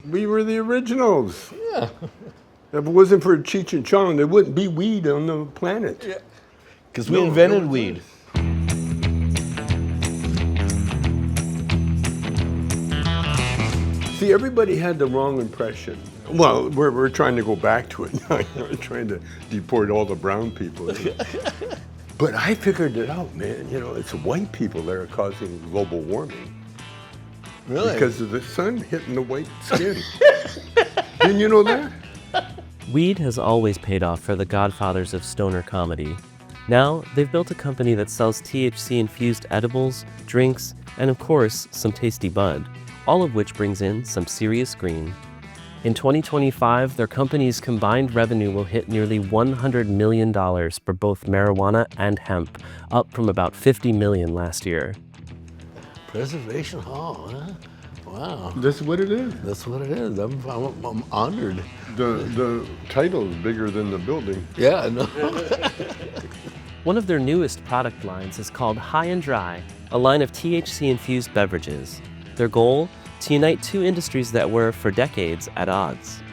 We were the originals. Yeah. If it wasn't for Cheech and Chong, there wouldn't be weed on the planet. Yeah. Because we invented weed. See, everybody had the wrong impression. Well, we're trying to go back to it now. We're trying to deport all the brown people. But I figured it out, man. You know, it's white people that are causing global warming. Really? Because of the sun hitting the white skin. Didn't you know that? Weed has always paid off for the godfathers of stoner comedy. Now, they've built a company that sells THC-infused edibles, drinks, and of course, some tasty bud, all of which brings in some serious green. In 2025, their company's combined revenue will hit nearly $100 million for both marijuana and hemp, up from about $50 million last year. Preservation Hall, huh? Wow. That's what it is. That's what it is. I'm honored. The title is bigger than the building. Yeah, I know. One of their newest product lines is called High and Dry, a line of THC-infused beverages. Their goal? To unite two industries that were, for decades, at odds.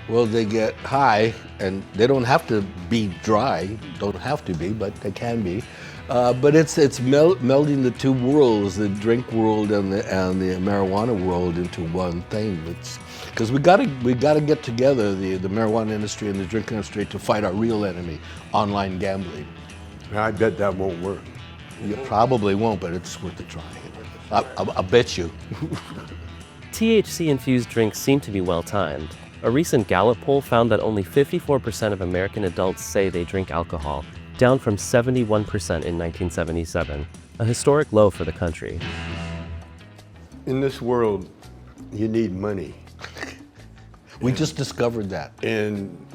Well, they get high, and they don't have to be dry. Don't have to be, but they can be. But it's melding the two worlds, the drink world and the marijuana world, into one thing. Because we gotta get together, the marijuana industry and the drink industry, to fight our real enemy, online gambling. I bet that won't work. You probably won't, but it's worth a try. I bet you. THC-infused drinks seem to be well-timed. A recent Gallup poll found that only 54% of American adults say they drink alcohol, down from 71% in 1977, a historic low for the country. In this world, you need money. We just discovered that. And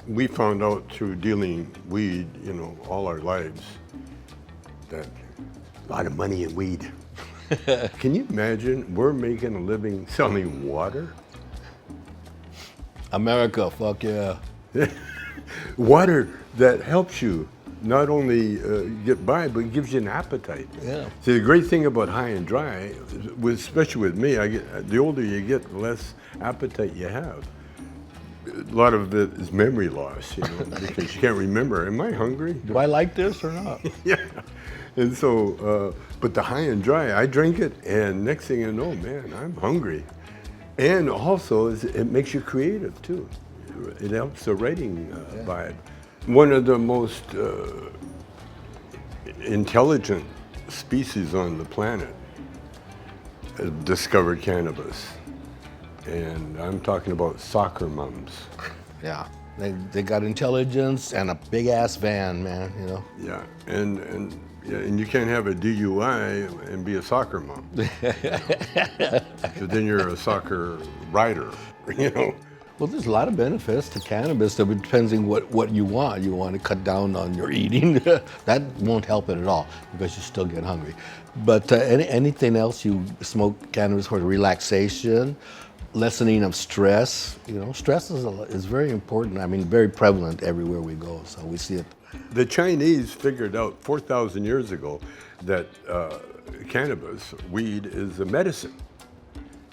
we found out through dealing weed, you know, all our lives, that a lot of money in weed. Can you imagine we're making a living selling water? America, fuck yeah. Water that helps you not only get by, but gives you an appetite. Yeah. See, the great thing about High and Dry, especially with me, the older you get, the less appetite you have. A lot of it is memory loss, you know, because you can't remember. Am I hungry? Do I like this or not? Yeah. And so, but the High and Dry, I drink it, and next thing you know, man, I'm hungry. And also, it makes you creative too. It helps the writing vibe. One of the most intelligent species on the planet discovered cannabis. And I'm talking about soccer moms. Yeah, they got intelligence and a big ass van, man. You know. Yeah, and you can't have a DUI and be a soccer mom. So then you're a soccer rider, you know. Well, there's a lot of benefits to cannabis. It depends on what you want. You want to cut down on your eating. That won't help it at all because you still get hungry. But anything else, you smoke cannabis for relaxation, lessening of stress. You know, stress is very important. I mean, very prevalent everywhere we go. So we see it. The Chinese figured out 4,000 years ago that cannabis, weed, is a medicine.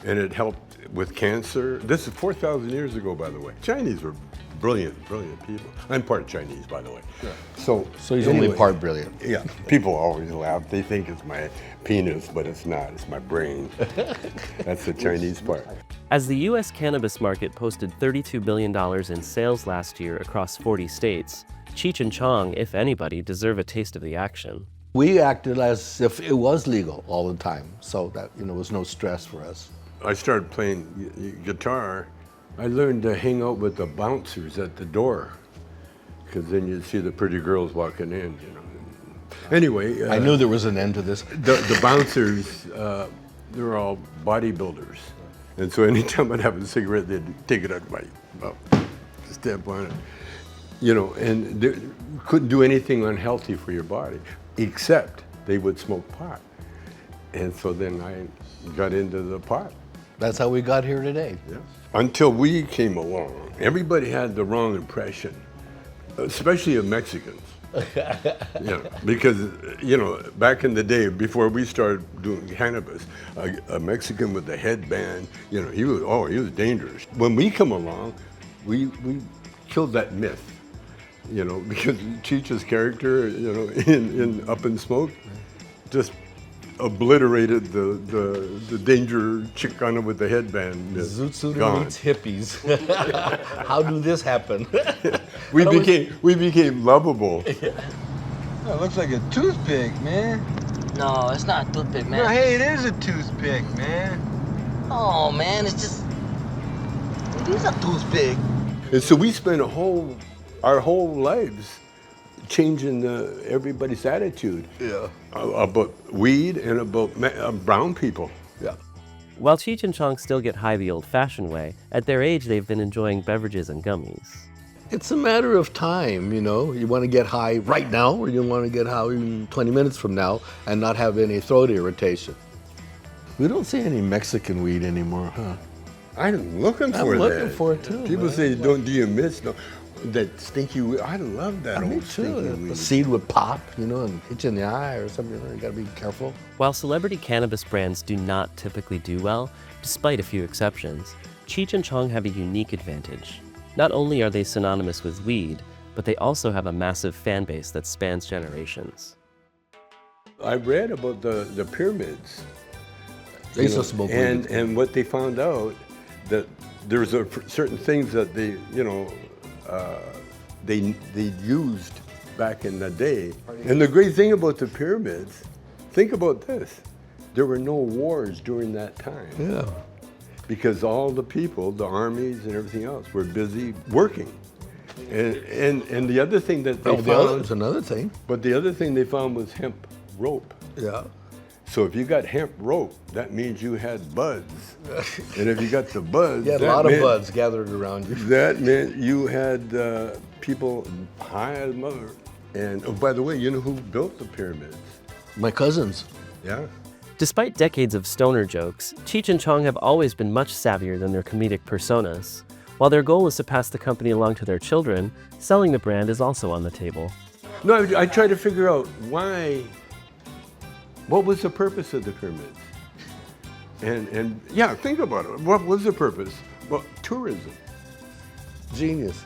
And it helped with cancer. This is 4,000 years ago, by the way. Chinese were brilliant, brilliant people. I'm part Chinese, by the way. Sure. So he's anyway, only part brilliant. Yeah, people always laugh. They think it's my penis, but it's not. It's my brain. That's the Chinese part. As the U.S. cannabis market posted $32 billion in sales last year across 40 states, Cheech and Chong, if anybody, deserve a taste of the action. We acted as if it was legal all the time, so that, you know, was no stress for us. I started playing guitar. I learned to hang out with the bouncers at the door, because then you'd see the pretty girls walking in, you know. Anyway. I knew there was an end to this. The bouncers, they were all bodybuilders. And so anytime I'd have a cigarette, they'd take it out my mouth, step on it. You know, and they couldn't do anything unhealthy for your body, except they would smoke pot. And so then I got into the pot. That's how we got here today. Yes. Until we came along, everybody had the wrong impression, especially of Mexicans. Because back in the day, before we started doing cannabis, a Mexican with a headband, he was dangerous. When we come along, we killed that myth, because Cheech's character, in Up in Smoke, just obliterated the danger Chicana with the headband. Zoot Suit Gone. meets hippies. How do this happen? We became lovable. That looks like a toothpick, man. No, it's not a toothpick, man. No, hey, it is a toothpick, man. Oh, man, it is a toothpick. And so we spent our whole lives changing everybody's attitude about weed and about brown people. Yeah. While Cheech and Chong still get high the old-fashioned way, at their age they've been enjoying beverages and gummies. It's a matter of time, You want to get high right now, or you want to get high in 20 minutes from now and not have any throat irritation. We don't see any Mexican weed anymore, huh? I'm looking for that. I'm looking for it too. People man. say, do you miss that stinky weed? I love that Me old stinky too. weed. The seed would pop, and hit you in the eye or something. You got to be careful. While celebrity cannabis brands do not typically do well, despite a few exceptions, Cheech and Chong have a unique advantage. Not only are they synonymous with weed, but they also have a massive fan base that spans generations. I read about the pyramids. They used to smoke weed. And what they found out, that there's certain things that they used back in the day. And the great thing about the pyramids, think about this, there were no wars during that time. Yeah. Because all the people, the armies and everything else, were busy working. And the other thing that they found, There's another thing. but the other thing they found was hemp rope. Yeah. So if you got hemp rope, that means you had buds. And if you got the buds, You had a lot of buds gathered around you. that meant you had people high as mother. And oh, by the way, you know who built the pyramids? My cousins. Yeah. Despite decades of stoner jokes, Cheech and Chong have always been much savvier than their comedic personas. While their goal is to pass the company along to their children, selling the brand is also on the table. No, I try to figure out what was the purpose of the pyramids? And yeah, think about it. What was the purpose? Well, tourism. Genius.